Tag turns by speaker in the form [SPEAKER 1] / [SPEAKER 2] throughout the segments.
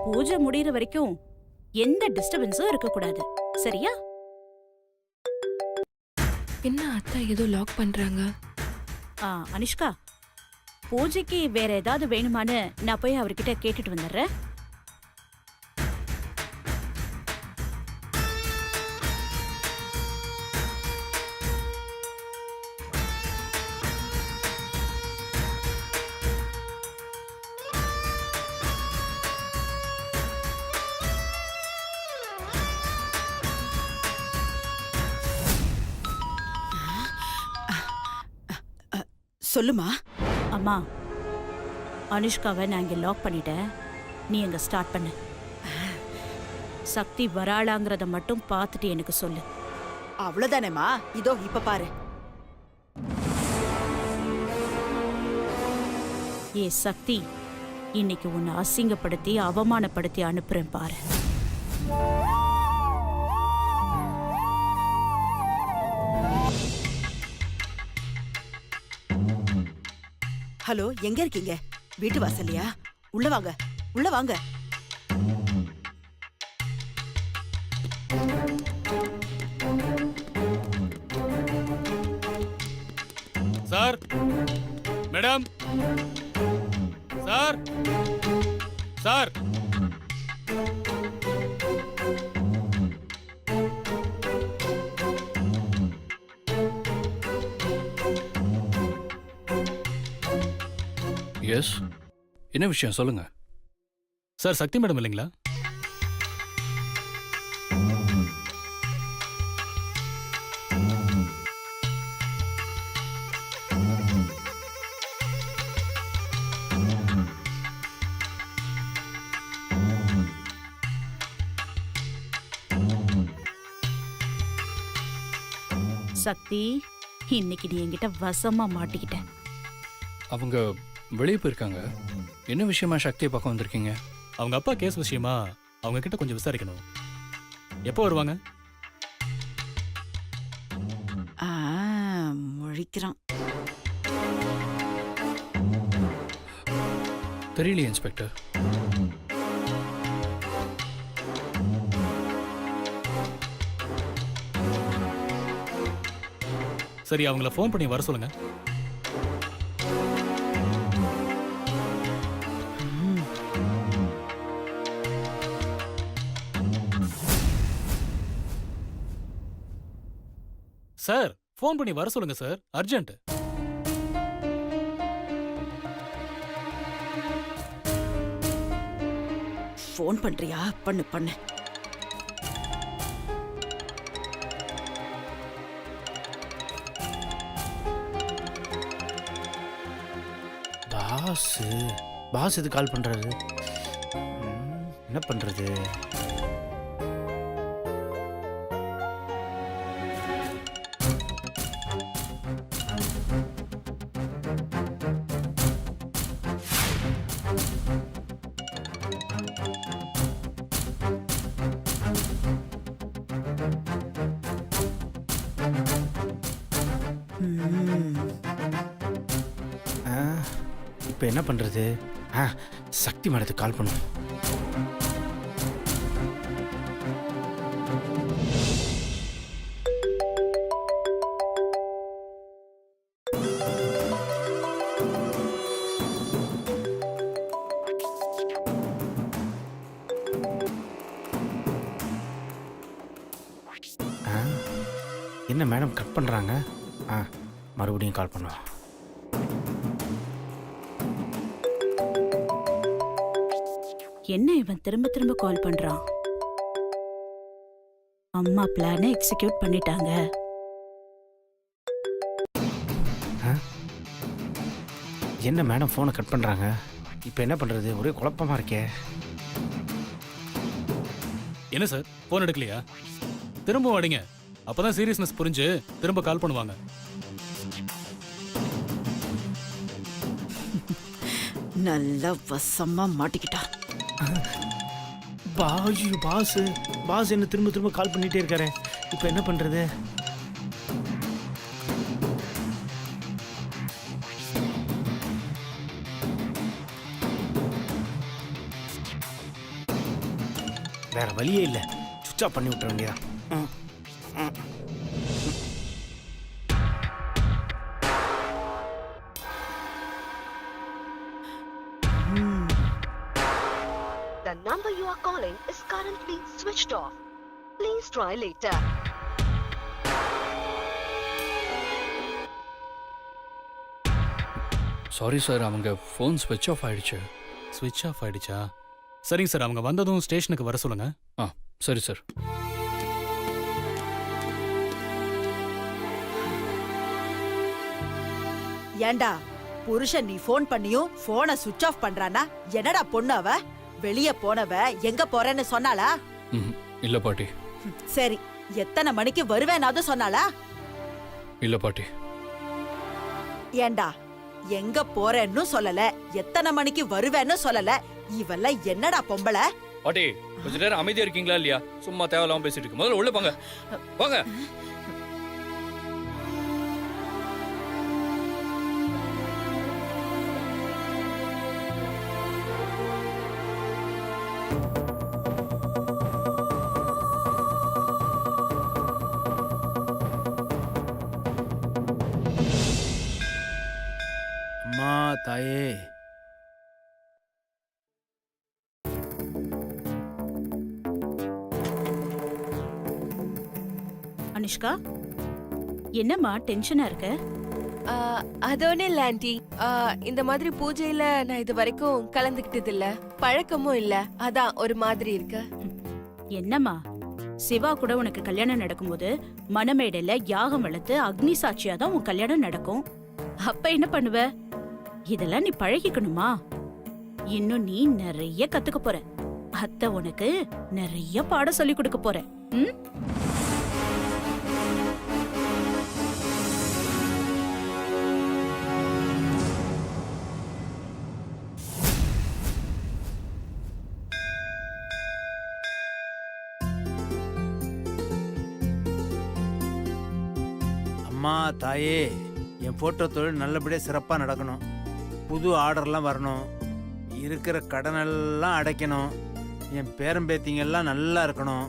[SPEAKER 1] பூஜை முடியற வரைக்கும் எந்த டிஸ்டர்பன்ஸும் இருக்க கூடாது, சரியா?
[SPEAKER 2] என்ன அத்தா ஏதோ லாக் பண்றாங்க?
[SPEAKER 1] அனுஷ்கா, பூஜைக்கு வேற ஏதாவது வேணுமான்னு நான் போய் அவர்கிட்ட கேட்டுட்டு வந்துடுறேன்.
[SPEAKER 3] சொல்லுமா.
[SPEAKER 1] அம்மா, அனுஷ்காவை நான் இங்க லாக் பண்ணிட்டேன். நீ அங்க ஸ்டார்ட் பண்ணு. சக்தி வராளாங்கிறத மட்டும் பார்த்துட்டு எனக்கு சொல்லு.
[SPEAKER 3] அவ்வளவுதானேமா, இதோ இப்ப பாரு.
[SPEAKER 1] ஏ சக்தி, இன்னைக்கு உன்னை அசிங்கப்படுத்தி அவமானப்படுத்தி அனுப்புறேன் பாரு.
[SPEAKER 3] ஹலோ, எங்க இருக்கீங்க? வீட்டு வாசல்லையா? உள்ள வாங்க, உள்ள வாங்க.
[SPEAKER 4] Sir, madam, sir, sir.
[SPEAKER 5] Yes, என்ன விஷயம் சொல்லுங்க.
[SPEAKER 4] சார், சக்தி மேடம் இல்லைங்களா?
[SPEAKER 1] சக்தி, இன்னைக்கு நீ என்கிட்ட வசமா மாட்டிக்கிட்ட.
[SPEAKER 5] அவங்க வெளியே போயிருக்காங்க. என்ன விஷயமா சக்தியை பக்கம் வந்திருக்கீங்க?
[SPEAKER 4] அவங்க அப்பா கேஸ் விஷயமா அவங்க கிட்ட கொஞ்சம் விசாரிக்கணும். எப்போ வருவாங்க?
[SPEAKER 3] முழிக்கிறான்.
[SPEAKER 5] தெரியலையே இன்ஸ்பெக்டர்.
[SPEAKER 4] சரி, அவங்கள ஃபோன் பண்ணி வர சொல்லுங்க. சார், ஃபோன் பண்ணி வர சொல்லுங்க சார், அர்ஜென்ட்.
[SPEAKER 3] ஃபோன் பண்றியா? பண்ணு பண்ணு.
[SPEAKER 6] பாஸ் எது கால் பண்றாரு? என்ன பண்றது? இப்போ என்ன பண்றது? சக்தி மேடத்துக்கு கால் பண்ணும். என்ன மேடம் கட் பண்றாங்க? மறுபடியும் கால் பண்ணுவோம்.
[SPEAKER 1] என்ன இவன் திரும்ப திரும்ப கால் பண்றான்? அம்மா பிளானை எக்ஸிக்யூட் பண்ணிட்டாங்க.
[SPEAKER 6] என்ன மேடம் போனை கட் பண்றாங்க? இப்போ என்ன பண்றது? ஒரே குழப்பமா இருக்கே.
[SPEAKER 4] என்ன சார், போன் எடுக்கலையா? திரும்ப வாடிங்க, அப்பதான் சீரியஸ்னஸ் புரிஞ்சு திரும்ப கால் பண்ணுவாங்க.
[SPEAKER 3] நல்லா வசமா மாட்டிக்கிட்டா.
[SPEAKER 6] பாஸ் என்ன திரும்ப திரும்ப கால் பண்ணிட்டே இருக்காரு. இப்போ என்ன பண்றது? வேற வழியே இல்லை, சுவிட்ச் ஆஃப் பண்ணி விட்டுற வேண்டியதான்.
[SPEAKER 7] The number you are calling is currently switched off. Please try later.
[SPEAKER 5] Sorry sir, அவங்க ஃபோன் ஸ்விட்ச் ஆஃப் ஆயிடுச்சு.
[SPEAKER 4] ஸ்விட்ச் ஆஃப் ஆயிடுச்சா? சரிங்க சார், அவங்க வந்ததும் ஸ்டேஷனுக்கு வர சொல்லுங்க.
[SPEAKER 5] சரி சார்.
[SPEAKER 3] ஏண்டா புருஷன் நீ ஃபோன் பண்ணியும் போனை சுவிட்ச் ஆஃப் பண்றானா? என்னடா பொண்ணு அவ? வெளிய போனவ எங்க போறேன்னு சொன்னாளா?
[SPEAKER 5] இல்ல பாட்டி.
[SPEAKER 3] சரி, எத்தனை மணிக்கு வருவேனாவது சொன்னாளா?
[SPEAKER 5] இல்ல பாட்டி.
[SPEAKER 3] ஏண்டா எங்க போறேன்னு சொல்லல, எத்தனை மணிக்கு வருவேன்னு சொல்லல. இவெல்லாம் என்னடா பொம்பளை?
[SPEAKER 5] பாட்டி கொஞ்ச நேரம் அமைதியா இருக்கீங்களா இல்லையா? சும்மா தேவையில்லாம பேசிட்டு இருக்கு. முதல்ல உள்ள போங்க. வாங்க.
[SPEAKER 6] அம்மா தாயே,
[SPEAKER 1] அனுஷ்கா, என்னம்மா டென்ஷனா இருக்க?
[SPEAKER 2] அது ஒன்றும் இல்லை ஆண்டி. இந்த மாதிரி பூஜையில நான் இது வரைக்கும் கலந்துக்கிட்டது இல்ல, பழக்கமும் இல்ல, அதான் ஒரு மாதிரி இருக்கு.
[SPEAKER 1] என்னம்மா, சிவா கூட உனக்கு கல்யாணம் நடக்கும்போது மணமேடையில யாகம் வளர்த்து அக்னி சாட்சியா தான் உன் கல்யாணம் நடக்கும். அப்ப என்ன பண்ணுவ? இதெல்லாம் நீ பழகிக்கணுமா? இன்னும் நீ நிறைய கத்துக்க போற. அத்தை உனக்கு நிறைய பாடம் சொல்லி கொடுக்க போற. ம்?
[SPEAKER 8] அம்மா தாயே, என் ஃபோட்டோ தொழில் நல்லபடியாக சிறப்பாக நடக்கணும். புது ஆர்டர்லாம் வரணும். இருக்கிற கடனெல்லாம் அடைக்கணும். என் பேரம்பேத்திங்கெல்லாம் நல்லா இருக்கணும்.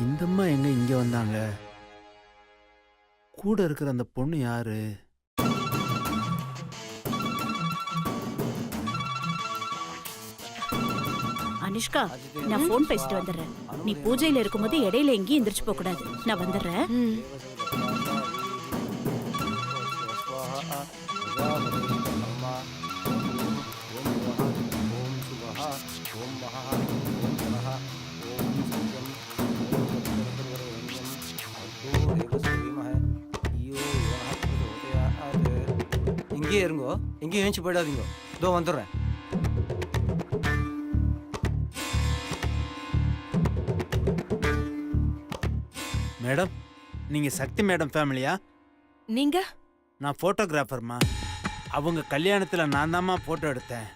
[SPEAKER 8] இந்தம்மா எங்க இங்க வந்தாங்க? கூட இருக்கிற அந்த பொண்ணு யாரு?
[SPEAKER 1] அனுஷ்கா, நான் போன் பேசிட்டு வந்துடுறேன். நீ பூஜையில இருக்கும்போது இடையில எங்கேயும் எந்திரிச்சு போக கூடாது. நான் வந்துடுறேன்.
[SPEAKER 8] இங்கேயே இருங்கோ, எங்கேயும் ஏஞ்சி போயிடாதீங்க. இதோ வந்துடுறேன். மேடம், நீங்க சக்தி மேடம் ஃபேமிலியா?
[SPEAKER 2] நீங்க?
[SPEAKER 8] நான் ஃபோட்டோகிராஃபர்மா. அவங்க கல்யாணத்தில் நான் தாம்மா ஃபோட்டோ எடுத்தேன்.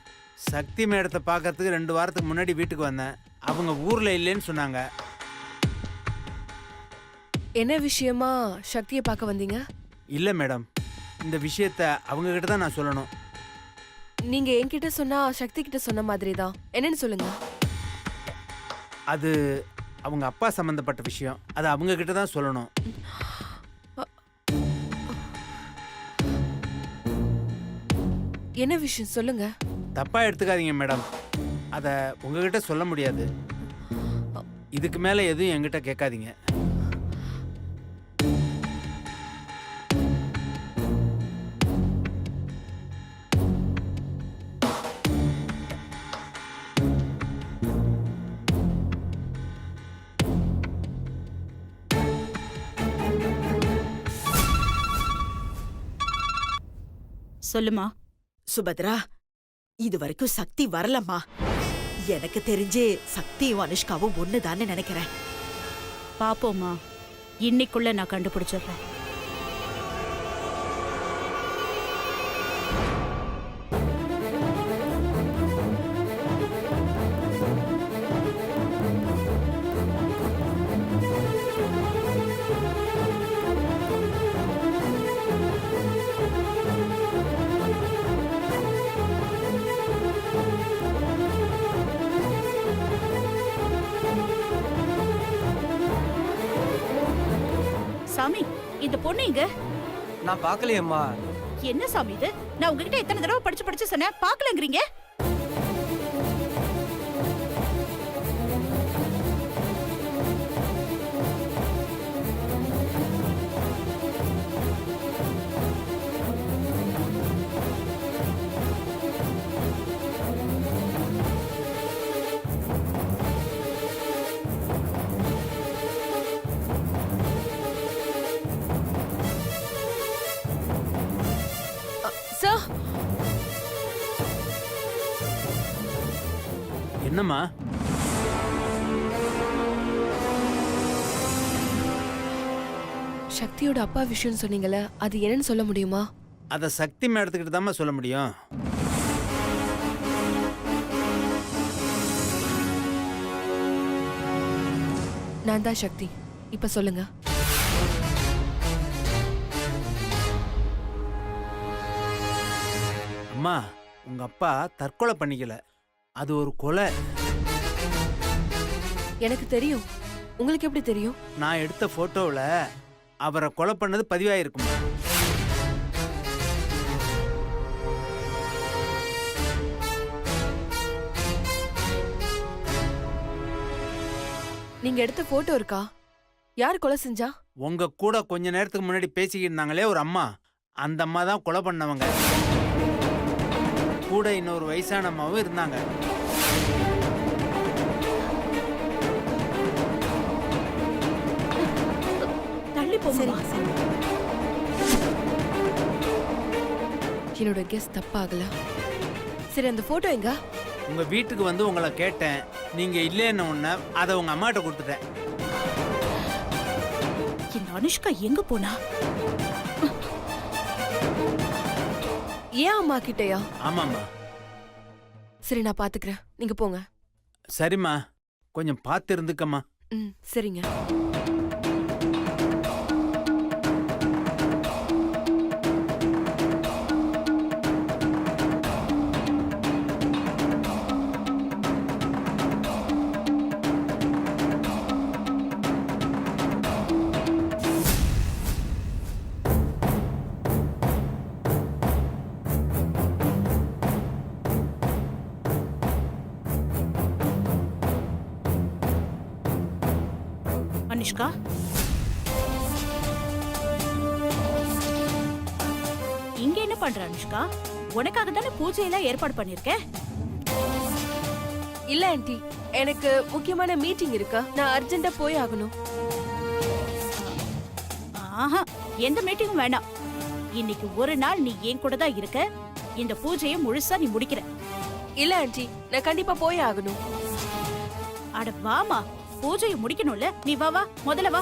[SPEAKER 8] சக்தி மேடத்தை பார்க்கறதுக்கு 2 வாரத்துக்கு முன்னாடி வீட்டுக்கு வந்தேன். அவங்க ஊரில் இல்லைன்னு சொன்னாங்க.
[SPEAKER 2] என்ன விஷயமா சக்தியை பார்க்க வந்தீங்க?
[SPEAKER 8] இல்லை மேடம், இந்த விஷயத்த அவங்க கிட்ட தான் நான் சொல்லணும்.
[SPEAKER 2] நீங்க என்கிட்ட சொன்னா சக்தி கிட்ட சொன்ன மாதிரி தான். என்னன்னு சொல்லுங்க.
[SPEAKER 8] அது அவங்க அப்பா சம்மந்தப்பட்ட விஷயம். அது அவங்க கிட்ட தான் சொல்லணும்.
[SPEAKER 2] என்ன விஷயம் சொல்லுங்க.
[SPEAKER 8] தப்பா எடுத்துக்காதீங்க மேடம், அதை உங்ககிட்ட சொல்ல முடியாது. இதுக்கு மேலே எதுவும் என்கிட்ட கேட்காதீங்க.
[SPEAKER 1] சொல்லுமா.
[SPEAKER 3] சுபத்ரா, இது வரைக்கும் சக்தி வரலம்மா. எனக்கு தெரிஞ்சு சக்தியும் அனுஷ்காவும் ஒண்ணுதான்னு நினைக்கிறேன்.
[SPEAKER 1] பாப்போமா, இன்னைக்குள்ள நான் கண்டுபிடிச்சிடுறேன். சாமி இந்த பொண்ணு இங்க
[SPEAKER 9] நான் பார்க்கலையேம்மா.
[SPEAKER 1] என்ன சாமி இது? நான் உங்ககிட்ட எத்தனை தடவை படிச்சு சொன்னேன், பாக்கலங்கிறீங்க.
[SPEAKER 2] சார்,
[SPEAKER 8] என்னம்மா?
[SPEAKER 2] சக்தியோட அப்பா விஷயம் சொன்னீங்கல்ல, அது என்னன்னு சொல்ல முடியுமா?
[SPEAKER 8] அதை சக்தி மேடத்துக்கிட்ட தாம்மா சொல்ல முடியும்.
[SPEAKER 2] நான் தான் சக்தி. இப்ப சொல்லுங்க.
[SPEAKER 8] அம்மா, உங்க அப்பா தற்கொலை பண்ணிக்கல, அது ஒரு கொலை.
[SPEAKER 2] எனக்கு தெரியும். உங்களுக்கு எப்படி தெரியும்?
[SPEAKER 8] நான் எடுத்த போட்டோவில் அவரை கொலை பண்ணது பதிவாயிருக்குமா?
[SPEAKER 2] நீங்க எடுத்த போட்டோ இருக்கா? யார் கொலை செஞ்சா?
[SPEAKER 8] உங்க கூட கொஞ்ச நேரத்துக்கு முன்னாடி பேசிக்கிட்டு இருந்தாங்களே ஒரு அம்மா, அந்த அம்மா தான் கொலை பண்ணவங்க. கூட இன்னொரு வயசான அம்மாவும் இருந்தாங்க.
[SPEAKER 1] தள்ளி போமா.
[SPEAKER 2] என்னோட கெஸ் தப்பாகல. சரி, அந்த போட்டோ எங்க?
[SPEAKER 8] உங்க வீட்டுக்கு வந்து உங்களை கேட்டேன், நீங்க இல்லைன்னு உடனே அதை உங்க அம்மாட்ட கொடுத்துட்டேன்.
[SPEAKER 1] இந்த அனுஷ்கா எங்க போனா?
[SPEAKER 2] ஏன் அம்மா கிட்டயா?
[SPEAKER 8] ஆமாம்மா.
[SPEAKER 2] சரி, நான் பாத்துக்கிறேன். நீங்க போங்க.
[SPEAKER 8] சரிம்மா, கொஞ்சம் பார்த்து இருந்துக்கம்மா.
[SPEAKER 2] ம், சரிங்க.
[SPEAKER 1] அனுஷ்கா, இங்க என்ன பண்ற அனுஷ்கா? உனக்காக தானே பூஜையெல்லாம் ஏற்பாடு பண்ணிருக்கேன்.
[SPEAKER 2] இல்ல ஆன்ட்டி, எனக்கு முக்கியமான மீட்டிங் இருக்கு. நான் அர்ஜென்ட்டா போய் ஆகணும்.
[SPEAKER 1] ஆஹா, எந்த மீட்டிங்கும் வேண்டாம். இன்னைக்கு ஒரு நாள் நீ என் கூட தான் இருக்க. இந்த பூஜையை முழுசா நீ முடிக்கிற.
[SPEAKER 2] இல்ல ஆன்ட்டி, நான் கண்டிப்பா போய் ஆகணும்.
[SPEAKER 1] அட வாமா, பூஜையை முடிக்கணும்ல. நீ வா வா, முதல்ல வா.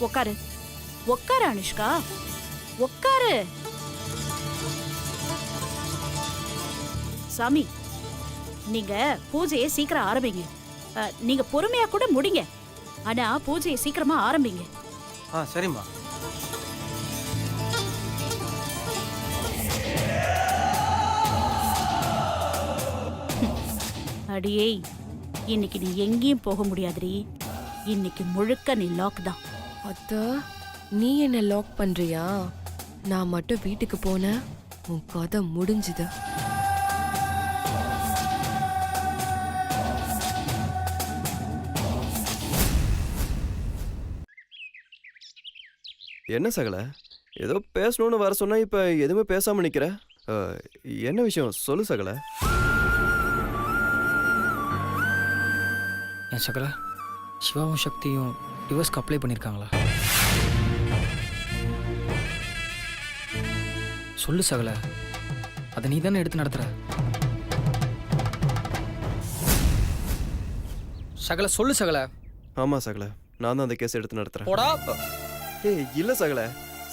[SPEAKER 1] உட்காரு உட்காரு அனுஷ்கா, உட்காரு. சாமி, நீங்க பூஜையை சீக்கிரம் ஆரம்பிங்க. நீங்க பொறுமையா கூட முடிங்க, ஆனா பூஜையை சீக்கிரமா ஆரம்பிங்க.
[SPEAKER 9] சரிம்மா.
[SPEAKER 1] அடியே, இன்னைக்கு நீ எங்கேயும் போக முடியாதுடி. இன்னைக்கு முழுக்க நீ லாக் தான்.
[SPEAKER 2] அத்த, நீ என்ன லாக் பண்றியா? நான் மட்டும் வீட்டுக்கு போன உன் கதை முடிஞ்சுது.
[SPEAKER 10] என்ன சகல, ஏதோ பேசணும்னு வர சொன்னா இப்ப எதுவுமே பேசாம நிக்கிற. என்ன விஷயம் சொல்லு சகல.
[SPEAKER 9] என் சகல, சிவாவும் சக்தியும் டிவோர்ஸ்க்கு அப்ளை பண்ணியிருக்காங்களா? சொல்லு சகல, அதை நீ தானே எடுத்து நடத்துற. சகல சொல்லு சகல.
[SPEAKER 10] ஆமா சகல, நான் தான் அந்த கேஸ் எடுத்து நடத்துறேன்.
[SPEAKER 9] போடா.
[SPEAKER 10] ஏய் இல்ல சகல,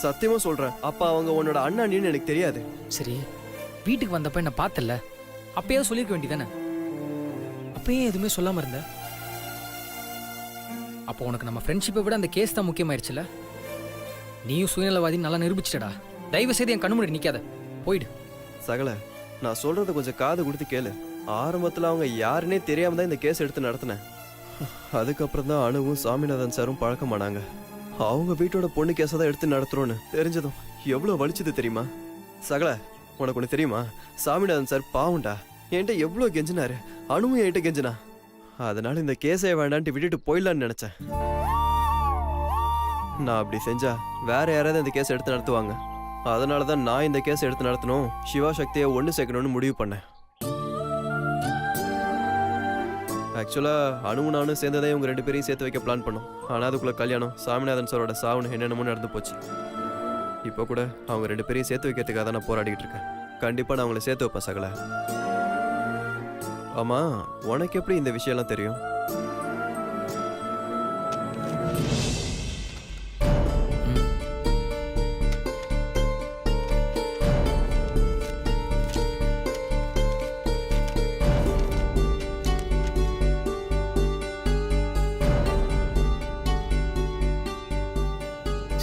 [SPEAKER 10] சத்தியமா சொல்றேன். அப்ப அவங்க உன்னோட அண்ணாண்டின்னு எனக்கு தெரியாது.
[SPEAKER 9] சரி, வீட்டுக்கு வந்தப்ப என்ன பார்த்தல, அப்பயே சொல்லிருக்க வேண்டியதானே? அப்பயே எதுவுமே சொல்லாம இருந்த. அப்போ உனக்கு நம்ம ஃப்ரெண்ட்ஷிப்பை விட அந்த கேஸ் தான் முக்கியமாயிருச்சுல. நீயும் சுயநலவாதி நல்லா நிரூபிச்சிட்டடா. தயவு செய்து என் கண்ணு முன்னாடி நிக்காத, போயிடு.
[SPEAKER 10] சகல, நான் சொல்றத கொஞ்சம் காது கொடுத்து கேளு. ஆரம்பத்துல அவங்க யாருன்னே தெரியாம தான் இந்த கேஸ் எடுத்து நடத்தினேன். அதுக்கப்புறம் தான் அணுவும் சாமிநாதன் சாரும் பழக்கமானாங்க. அவங்க வீட்டோட பொண்ணு கேஸை தான் எடுத்து நடத்துறோன்னு தெரிஞ்சதும் எவ்வளோ வலிச்சது தெரியுமா? சகல, உனக்கு ஒன்று தெரியுமா? சாமிநாதன் சார் பாவுண்டா, என்கிட்ட எவ்வளோ கெஞ்சினாரு, அணுவும் என்கிட்ட கெஞ்சினா. அதனால இந்த கேஸே வேண்டான்ட்டு விட்டுட்டு போயிடலான்னு நினைச்சேன். நான் அப்படி செஞ்சா வேற யாராவது இந்த கேஸ் எடுத்து நடத்துவாங்க. அதனால தான் நான் இந்த கேஸ் எடுத்து நடத்தணும், சிவா சக்தியை ஒன்று சேர்க்கணும்னு முடிவு பண்ணேன். ஆக்சுவலா அணுவும் நானும் சேர்ந்ததே இவங்க 2 பேரையும் சேர்த்து வைக்க பிளான் பண்ணோம். ஆனால் அதுக்குள்ள கல்யாணம், சாமிநாதன் சாரோட சாவுன்னு என்னென்னமோ நடந்து போச்சு. இப்போ கூட அவங்க 2 பேரையும் சேர்த்து வைக்கிறதுக்காக தான் நான் போராடிக்கிட்டு இருக்கேன். கண்டிப்பா நான் அவங்கள சேர்த்து வைப்பேன் சகல. ஆமா, உனக்கு எப்படி இந்த விஷயம்லாம் தெரியும்?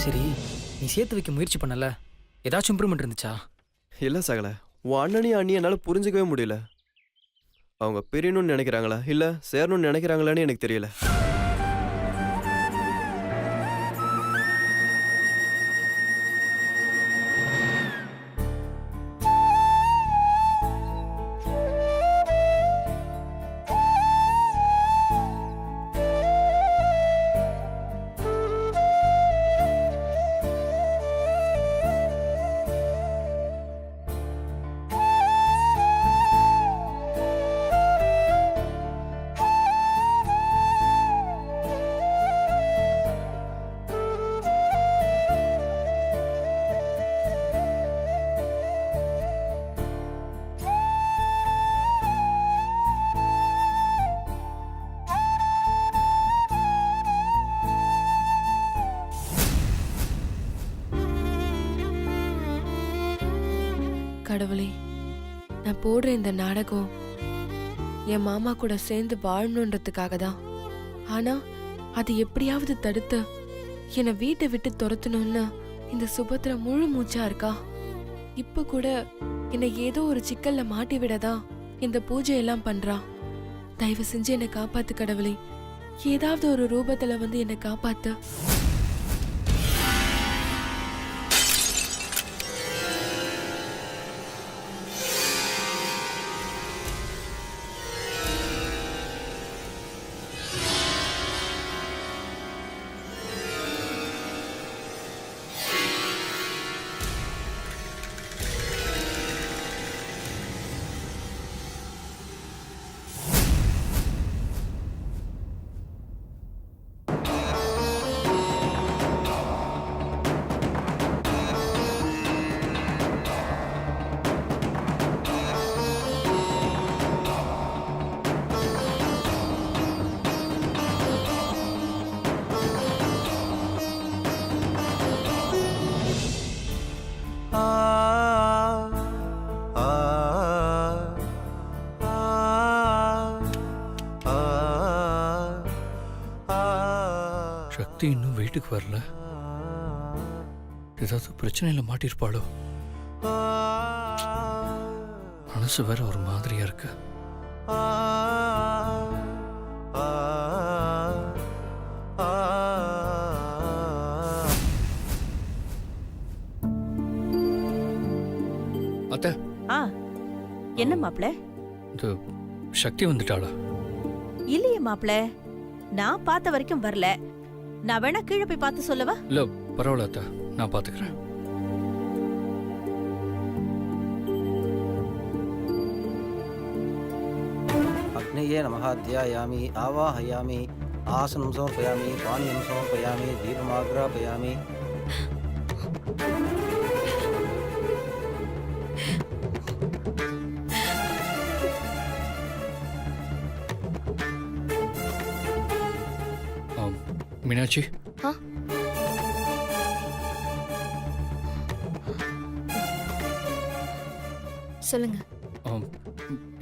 [SPEAKER 9] சரி, நீ சேர்த்து வைக்க முயற்சி பண்ணல, ஏதாச்சும் இம்ப்ரூவ்மெண்ட் இருந்துச்சா?
[SPEAKER 10] இல்லை சகல, உன் அண்ணனையும் அண்ணியும் என்னால் புரிஞ்சுக்கவே முடியல. அவங்க பிரியணும்னு நினைக்கிறாங்களா இல்லை சேரணும்னு நினைக்கிறாங்களான்னு எனக்கு தெரியல.
[SPEAKER 2] கடவுளே, நான் போடுற இந்த நாடகம் என் மாமா கூட சேர்ந்து வாழணுன்றதுக்காக தான். ஆனா அது எப்படியாவது தடுத்து என்னை வீட்டை விட்டு துரத்தணும்னு இந்த சுபத்ரா முழு மூச்சா இருக்கா. இப்ப கூட என்னை ஏதோ ஒரு சிக்கல்ல மாட்டி விடதான் இந்த பூஜை எல்லாம் பண்றா. தயவு செஞ்சு என்னை காப்பாத்து கடவுளே, ஏதாவது ஒரு ரூபத்துல வந்து என்னை காப்பாத்து.
[SPEAKER 5] சக்தி இன்னும் வீட்டுக்கு வரல. ஏதாவது பிரச்சனையில மாட்டிருப்பாளோ? மனசு வேற ஒரு மாதிரியா இருக்கு. அத்தை,
[SPEAKER 1] என்ன மாப்ள?
[SPEAKER 5] இந்த சக்தி வந்துட்டாளா?
[SPEAKER 1] இல்லையே மாப்ள, நான் பார்த்த வரைக்கும் வரல. நான் வேணா கீழே போய் பார்த்து சொல்லவா?
[SPEAKER 5] இல்ல பரவாயில்ல அத்தை, நான் பாத்துக்கிறேன்.
[SPEAKER 11] அக்னியே நமஹ த்யாயாமி ஆவாஹயாமி ஆசனம் சமர்ப்பயாமி பானியம் சமர்ப்பயாமி தீபமாக்ராபயாமி.
[SPEAKER 5] மீனாட்சி,
[SPEAKER 12] சொல்லுங்க.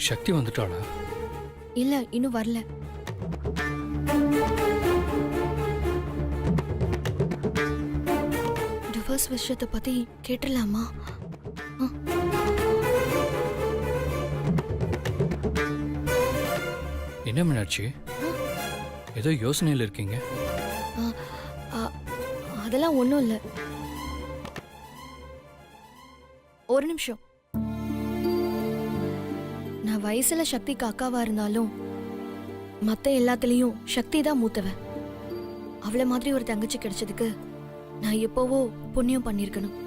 [SPEAKER 5] சக்தி வந்துட்டாளா?
[SPEAKER 12] இல்ல, இன்னும் வரல. டிவோர்ஸ் விஷயத்தை பத்தி கேட்டுடலாமா?
[SPEAKER 5] என்ன மீனாட்சி, ஏதோ யோசனையில் இருக்கீங்க.
[SPEAKER 12] அதெல்லாம் ஒன்றும் இல்லை. ஒரு நிமிஷம். நான் வயசுல சக்திக்கு அக்காவா இருந்தாலும் மற்ற எல்லாத்துலேயும் சக்தி தான் மூத்தவ. அவளை மாதிரி ஒரு தங்கச்சி கிடைச்சதுக்கு நான் எப்போவோ புண்ணியம் பண்ணியிருக்கணும்.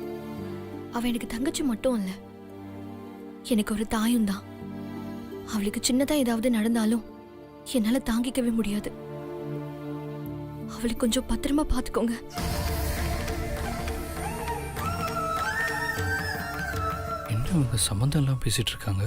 [SPEAKER 12] அவ எனக்கு தங்கச்சி மட்டும் இல்லை, எனக்கு ஒரு தாயும் தான். அவளுக்கு சின்னதா ஏதாவது நடந்தாலும் என்னால தாங்கிக்கவே முடியாது. அவளுக்கு கொஞ்சம் பத்திரமா பார்த்துக்கோங்க.
[SPEAKER 5] என்ன இவங்க சம்மந்தம் எல்லாம் பேசிட்டு இருக்காங்க?